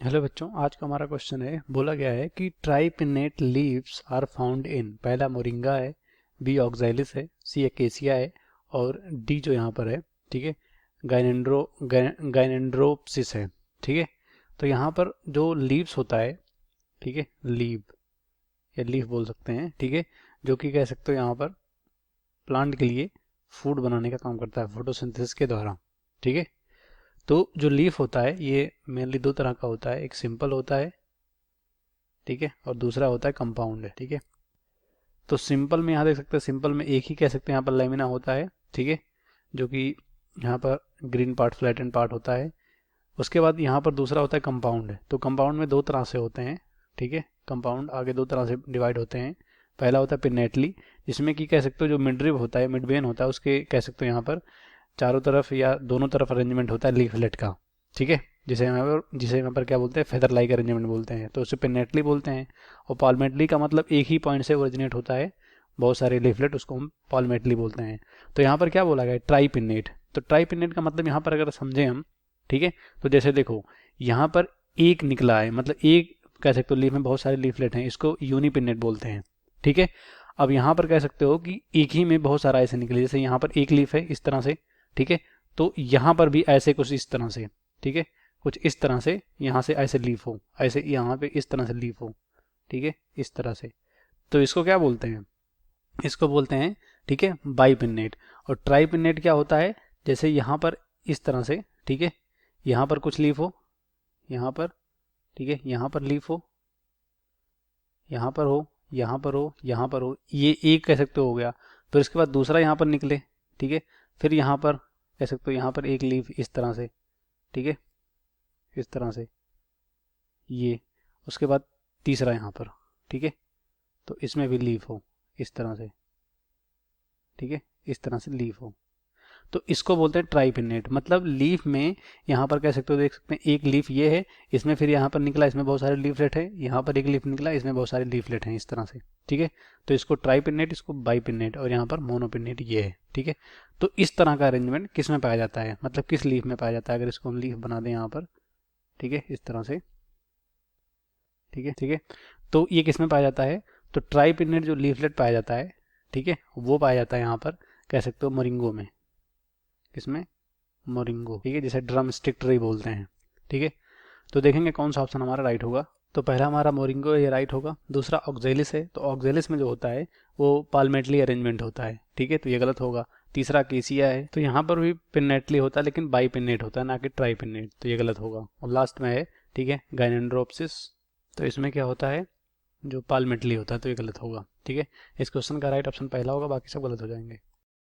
Hello बच्चों, आज का हमारा क्वेश्चन है। बोला गया है कि ट्राइपिन्नेट लीव्स आर फाउंड इन, पहला मोरिंगा है, बी ऑक्सैलिस है, सी एकेसिया है और डी जो यहाँ पर है, ठीक है, गाइनेंड्रोप्सिस है। ठीक है, तो यहाँ पर जो लीव्स होता है, ठीक है, लीव या लीफ बोल सकते हैं, ठीक है, जो कि कह सकते हो यहाँ पर प्लांट के लिए फूड बनाने का काम करता है फोटोसिंथेसिस के द्वारा। ठीक है, तो जो लीफ होता है ये मेनली दो तरह का होता है, एक सिंपल होता है, ठीक है, और दूसरा होता है कंपाउंड है। ठीक है, तो सिंपल में यहाँ देख सकते हैं, सिंपल में एक ही कह सकते हैं यहाँ पर लेमिना होता है, ठीक है, जो कि यहाँ पर ग्रीन पार्ट फ्लैटेंड पार्ट होता है। उसके बाद यहाँ पर दूसरा होता है कंपाउंड है। तो कंपाउंड में दो तरह से होते हैं, ठीक है, कंपाउंड आगे दो तरह से डिवाइड होते हैं। पहला होता है पिनेटली, जिसमें कि कह सकते हो जो मिडरिब होता है, मिडवेन होता है, उसके कह सकते हो यहाँ पर चारों तरफ या दोनों तरफ अरेंजमेंट होता है लीफलेट का। ठीक है, जिसे यहाँ पर क्या बोलते हैं, फेदर लाइक अरेंजमेंट बोलते हैं, तो उसे पिनेटली बोलते हैं। और पॉल्मेटली का मतलब एक ही पॉइंट से ओरिजिनेट होता है बहुत सारे लीफलेट, उसको हम पॉल्मेटली बोलते हैं। तो यहाँ पर क्या बोला गया, ट्राइपिन्नेट। तो ट्राइपिन्नेट का मतलब यहाँ पर अगर समझें हम, ठीक है, तो जैसे देखो यहाँ पर एक निकला है, मतलब एक कह सकते हो लीफ में बहुत सारे लीफलेट हैं, इसको यूनिपिन्नेट बोलते हैं। ठीक है, अब यहाँ पर कह सकते हो कि एक ही में बहुत सारा ऐसे निकले, जैसे यहाँ पर एक लीफ है इस तरह से, ठीक है, तो यहाँ पर भी ऐसे कुछ इस तरह से, ठीक है, कुछ इस तरह से यहाँ से ऐसे लीफ हो, ऐसे यहाँ पे इस तरह से लीफ हो, ठीक है, इस तरह से। तो इसको क्या बोलते हैं, इसको बोलते हैं, ठीक है, बाइपिन्नेट। और ट्राइपिन्नेट क्या होता है, जैसे यहाँ पर इस तरह से, ठीक है, यहाँ पर कुछ लीफ हो, यहाँ पर, ठीक है, यहाँ पर लीफ हो, यहाँ पर हो, यहाँ पर हो, यहाँ पर हो, ये एक कह सकते हो गया। फिर उसके बाद दूसरा यहाँ पर निकले, ठीक है, फिर यहाँ पर कह सकते हो यहाँ पर एक लीफ इस तरह से, ठीक है, इस तरह से ये, उसके बाद तीसरा यहाँ पर, ठीक है, तो इसमें भी लीफ हो इस तरह से, ठीक है, इस तरह से लीफ हो, तो इसको बोलते हैं ट्राइपिन्नेट। मतलब लीफ में यहाँ पर कह सकते हो, देख सकते हैं एक लीफ ये है, इसमें फिर यहाँ पर निकला, इसमें बहुत सारे लीफलेट है, यहाँ पर एक लीफ निकला, इसमें बहुत सारे लीफलेट हैं इस तरह से। ठीक है, तो इसको ट्राइपिन्नेट, इसको बाइपिन्नेट और यहाँ पर मोनोपिन्नेट ये है। ठीक है, तो इस तरह का अरेंजमेंट किस में पाया जाता है, मतलब किस लीफ में पाया जाता है, अगर इसको हम लीफ बना दें यहाँ पर, ठीक है, इस तरह से, ठीक है, ठीक है, तो ये किस में पाया जाता है, तो ट्राइपिन्नेट जो लीफलेट पाया जाता है, ठीक है, वो पाया जाता है यहाँ पर कह सकते हो मोरिंगो में। किसमें, मोरिंगो, ठीक है, जिसे ड्रम स्टिक ट्री बोलते हैं। ठीक है, तो देखेंगे कौन सा ऑप्शन हमारा राइट होगा। तो पहला हमारा मोरिंगो ये राइट होगा। दूसरा ऑक्जेलिस है, तो ऑक्जेलिस में जो होता है वो पाल्मेटली अरेंजमेंट होता है, ठीक है, तो ये गलत होगा। तीसरा केसिया है, तो यहाँ पर भी पिन्नेटली होता है लेकिन बाई पिन्नेट होता है, ना कि ट्राई पिन्नेट, तो ये गलत होगा। और लास्ट में है, ठीक है, गाइनेंड्रोप्सिस, तो इसमें क्या होता है, जो पाल्मेटली होता है, तो ये गलत होगा। ठीक है, इस क्वेश्चन का राइट ऑप्शन पहला होगा, बाकी सब गलत हो जाएंगे।